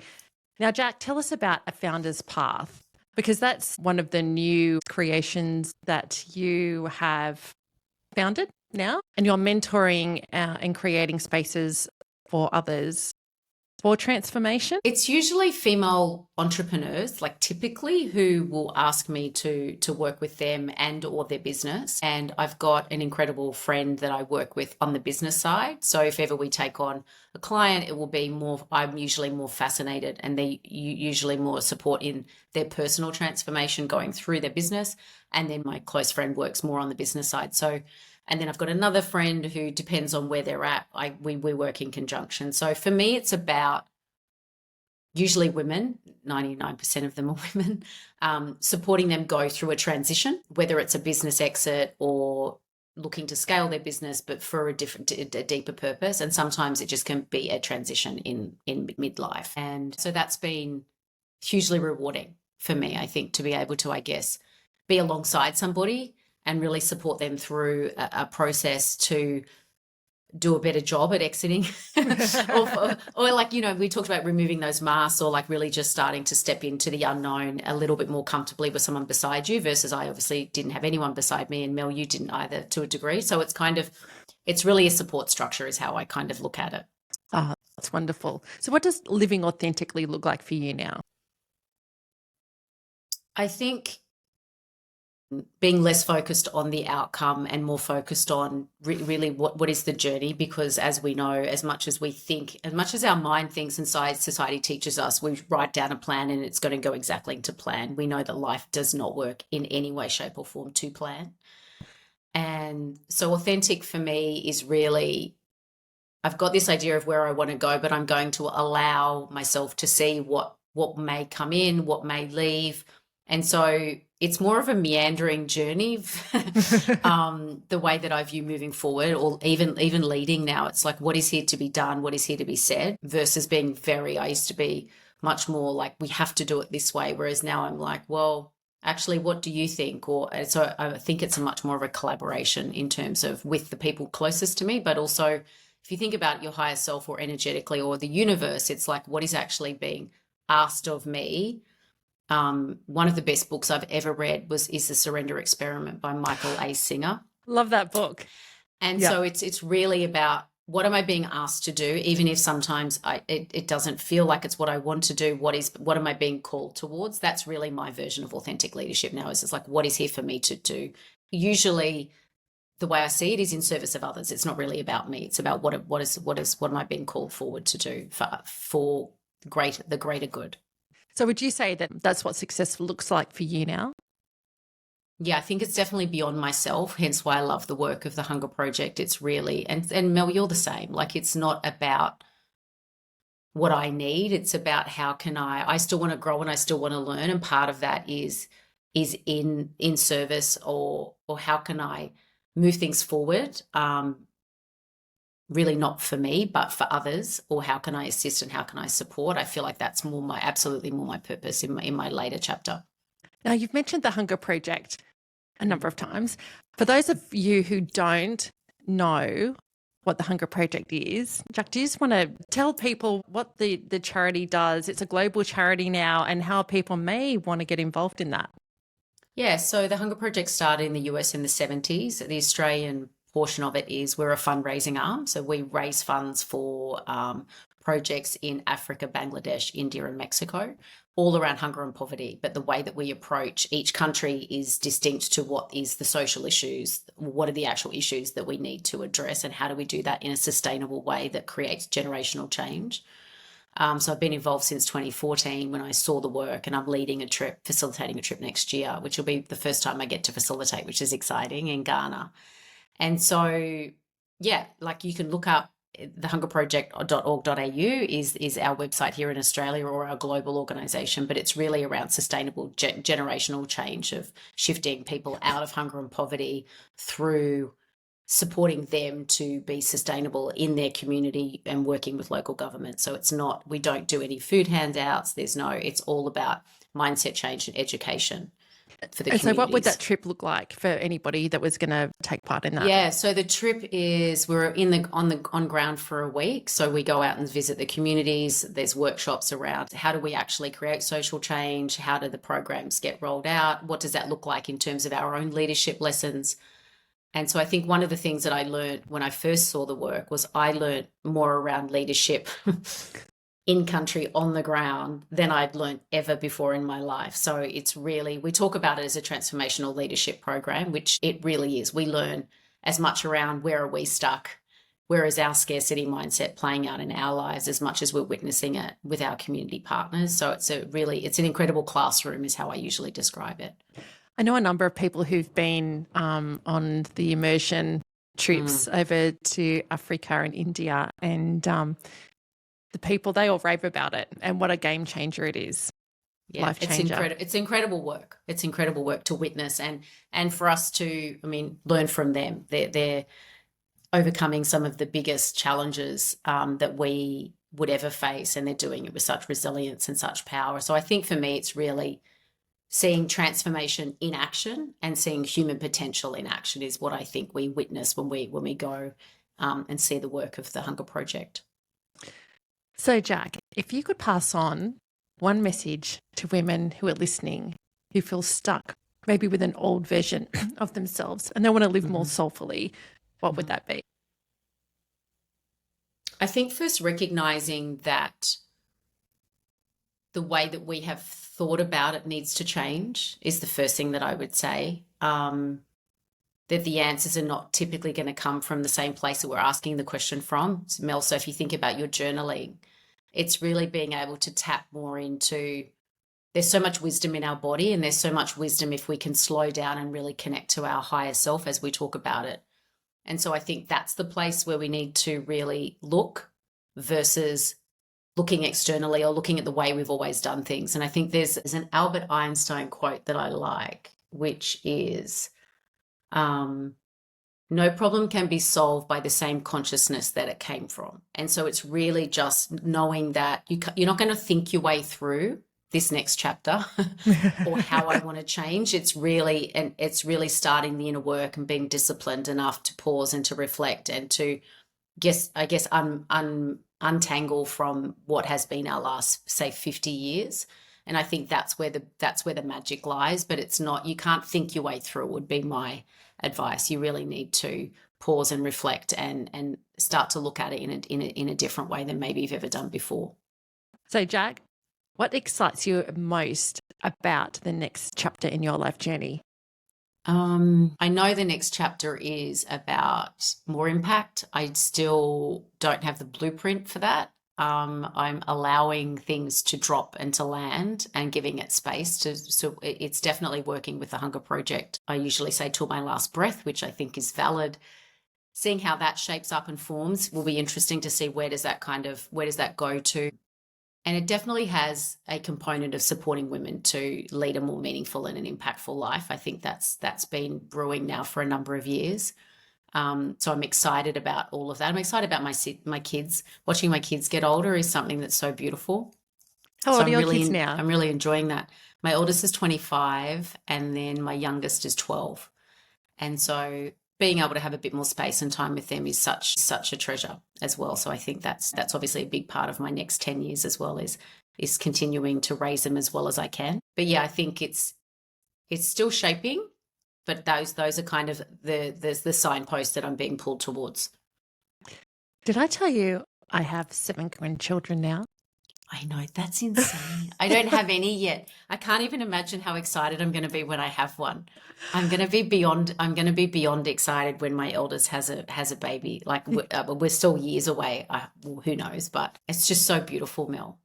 Now, Jack, tell us about A Founder's Path, because that's one of the new creations that you have founded now, and you're mentoring and creating spaces for others. for transformation? It's usually female entrepreneurs, like typically, who will ask me to work with them and or their business. And I've got an incredible friend that I work with on the business side. So if ever we take on a client, it will be more, I'm usually more fascinated, and they usually more support in their personal transformation going through their business. And then my close friend works more on the business side. So, and then I've got another friend who depends on where they're at. We work in conjunction. So for me, it's about usually women, 99% of them are women, supporting them go through a transition, whether it's a business exit or looking to scale their business, but for a deeper purpose. And sometimes it just can be a transition in midlife. And so that's been hugely rewarding for me, I think, to be able to, I guess, be alongside somebody and really support them through a process to do a better job at exiting or like, you know, we talked about removing those masks, or like really just starting to step into the unknown a little bit more comfortably with someone beside you, versus I obviously didn't have anyone beside me, and Mel, you didn't either, to a degree. So it's kind of, it's really a support structure is how I kind of look at it. Oh, that's wonderful. So what does living authentically look like for you now? I think being less focused on the outcome and more focused on really what is the journey, because as we know, as much as we think, as much as our mind thinks and society teaches us, we write down a plan and it's going to go exactly to plan. We know that life does not work in any way, shape or form to plan. And so authentic for me is really, I've got this idea of where I want to go, but I'm going to allow myself to see what may come in, what may leave. And so it's more of a meandering journey, the way that I view moving forward, or even leading now. It's like, what is here to be done? What is here to be said? Versus being I used to be much more like, we have to do it this way. Whereas now I'm like, well, actually, what do you think? Or so I think it's a much more of a collaboration in terms of with the people closest to me, but also if you think about your higher self or energetically or the universe, it's like, what is actually being asked of me? One of the best books I've ever read is The Surrender Experiment by Michael A. Singer. Love that book. And so it's really about, what am I being asked to do, even if sometimes it doesn't feel like it's what I want to do. What am I being called towards? That's really my version of authentic leadership now. Is it's like, what is here for me to do? Usually the way I see it is in service of others. It's not really about me. It's about what am I being called forward to do for the greater good. So would you say that that's what successful looks like for you now? Yeah, I think it's definitely beyond myself, hence why I love the work of the Hunger Project. It's really, and Mel, you're the same. Like, it's not about what I need. It's about how can I still want to grow and I still want to learn. And part of that is in service, or how can I move things forward? Really not for me, but for others, or how can I assist and how can I support? I feel like that's absolutely more my purpose in my later chapter. Now, you've mentioned the Hunger Project a number of times. For those of you who don't know what the Hunger Project is, Jack, do you just want to tell people what the charity does? It's a global charity now, and how people may want to get involved in that. Yeah, so the Hunger Project started in the US in the 70s. The Australian portion of it is we're a fundraising arm. So we raise funds for projects in Africa, Bangladesh, India, and Mexico, all around hunger and poverty. But the way that we approach each country is distinct to what is the social issues, what are the actual issues that we need to address, and how do we do that in a sustainable way that creates generational change. So I've been involved since 2014 when I saw the work, and I'm facilitating a trip next year, which will be the first time I get to facilitate, which is exciting, in Ghana. And so, yeah, like you can look up thehungerproject.org.au is our website here in Australia, or our global organisation, but it's really around sustainable generational change, of shifting people out of hunger and poverty through supporting them to be sustainable in their community and working with local government. So we don't do any food handouts. It's all about mindset change and education for the communities. So what would that trip look like for anybody that was going to take part in that? Yeah, so the trip is, we're on ground for a week. So we go out and visit the communities. There's workshops around how do we actually create social change? How do the programs get rolled out? What does that look like in terms of our own leadership lessons? And so I think one of the things that I learned when I first saw the work was I learned more around leadership in country on the ground than I'd learned ever before in my life. So it's really, we talk about it as a transformational leadership program, which it really is. We learn as much around where are we stuck, where is our scarcity mindset playing out in our lives as much as we're witnessing it with our community partners. So it's an incredible classroom is how I usually describe it. I know a number of people who've been on the immersion trips over to Africa and India, and the people, they all rave about it and what a game changer it is. Yeah, Life changer. It's incredible work. It's incredible work to witness and for us to, learn from them. They're overcoming some of the biggest challenges that we would ever face, and they're doing it with such resilience and such power. So I think for me, it's really seeing transformation in action and seeing human potential in action is what I think we witness when we go and see the work of the Hunger Project. So, Jack, if you could pass on one message to women who are listening, who feel stuck, maybe with an old version of themselves, and they want to live more soulfully, what would that be? I think first recognizing that the way that we have thought about it needs to change is the first thing that I would say. That the answers are not typically going to come from the same place that we're asking the question from. So Mel, so if you think about your journaling, it's really being able to tap more into, there's so much wisdom in our body, and there's so much wisdom if we can slow down and really connect to our higher self as we talk about it. And so I think that's the place where we need to really look versus looking externally or looking at the way we've always done things. And I think there's an Albert Einstein quote that I like, which is, no problem can be solved by the same consciousness that it came from. And so it's really just knowing that you're not going to think your way through this next chapter or how I want to change. It's really starting the inner work and being disciplined enough to pause and to reflect and to untangle from what has been our last, say, 50 years. And I think that's where the magic lies, but it's not, you can't think your way through, would be my advice. You really need to pause and reflect and start to look at it in a different way than maybe you've ever done before. So, Jack, what excites you most about the next chapter in your life journey? I know the next chapter is about more impact. I still don't have the blueprint for that. I'm allowing things to drop and to land and giving it space so it's definitely working with the Hunger Project. I usually say till my last breath, which I think is valid. Seeing how that shapes up and forms will be interesting to see where does that go to. And it definitely has a component of supporting women to lead a more meaningful and an impactful life. I think that's been brewing now for a number of years. So I'm excited about all of that. I'm excited about my kids. Watching my kids get older is something that's so beautiful. How old are your kids now? I'm really enjoying that. My oldest is 25 and then my youngest is 12. And so being able to have a bit more space and time with them is such a treasure as well. So I think that's obviously a big part of my next 10 years as well, is continuing to raise them as well as I can. But yeah, I think it's still shaping, but those are kind of the signposts that I'm being pulled towards. Did I tell you I have 7 grandchildren now? I know, that's insane. I don't have any yet. I can't even imagine how excited I'm going to be when I have one. I'm going to be beyond excited when my eldest has a baby. Like we're still years away. Who knows? But it's just so beautiful, Mel.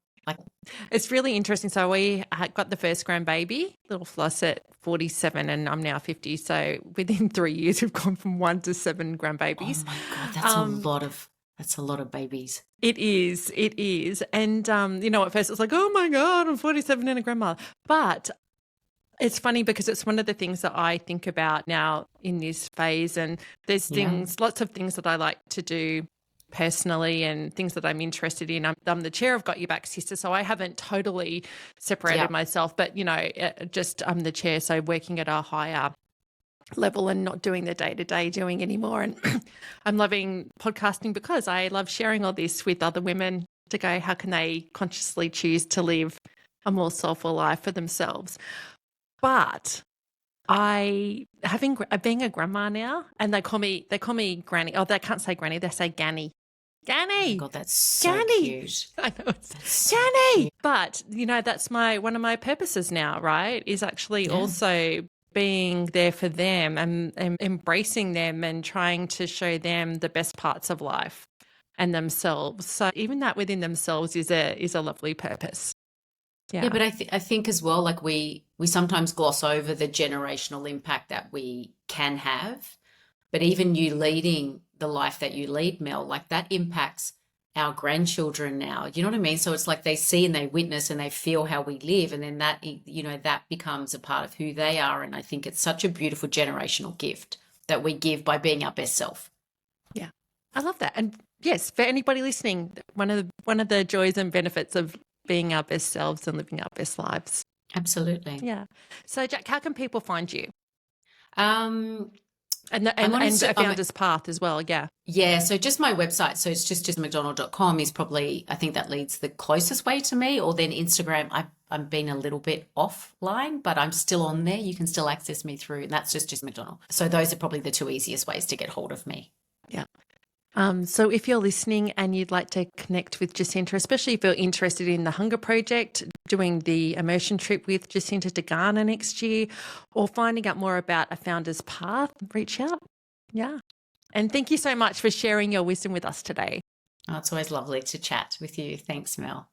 It's really interesting. So we got the first grandbaby, little Floss, at 47, and I'm now 50. So within 3 years, we've gone from 1 to 7 grandbabies. Oh my God, that's a lot of babies. It is. And, at first it's like, oh my God, I'm 47 and a grandmother. But it's funny because it's one of the things that I think about now in this phase. And there's lots of things that I like to do personally and things that I'm interested in. I'm the chair of Got Your Back Sister, so I haven't totally separated myself, but, just I'm the chair, so working at a higher level and not doing the day-to-day doing anymore. And I'm loving podcasting because I love sharing all this with other women to go, how can they consciously choose to live a more soulful life for themselves? But being a grandma now, and they call me Granny. Oh, they can't say Granny, they say Ganny. Oh my Ganny. God, that's so Ganny. cute. I know it's That's so Ganny. cute. But, that's one of my purposes now, right? Is actually Yeah. also being there for them and embracing them and trying to show them the best parts of life and themselves. So even that within themselves is a lovely purpose. Yeah, Yeah. but I think as well, like we sometimes gloss over the generational impact that we can have. But even you leading the life that you lead, Mel, like that impacts our grandchildren now. You know what I mean? So it's like they see and they witness and they feel how we live, and then that that becomes a part of who they are. And I think it's such a beautiful generational gift that we give by being our best self. Yeah. I love that. And yes, for anybody listening, one of the joys and benefits of being our best selves and living our best lives. Absolutely. Yeah. So Jack, how can people find you? Um, And I'm on and a I'm founder's path as well. Yeah. Yeah, so just my website. So it's just mcdonald.com is probably, I think that leads the closest way to me. Or then Instagram. I'm being a little bit offline, but I'm still on there. You can still access me through, and that's just McDonald. So those are probably the two easiest ways to get hold of me. Yeah. So if you're listening and you'd like to connect with Jacinta, especially if you're interested in the Hunger Project, doing the immersion trip with Jacinta to Ghana next year, or finding out more about a founder's path, reach out. Yeah. And thank you so much for sharing your wisdom with us today. Oh, it's always lovely to chat with you. Thanks, Mel.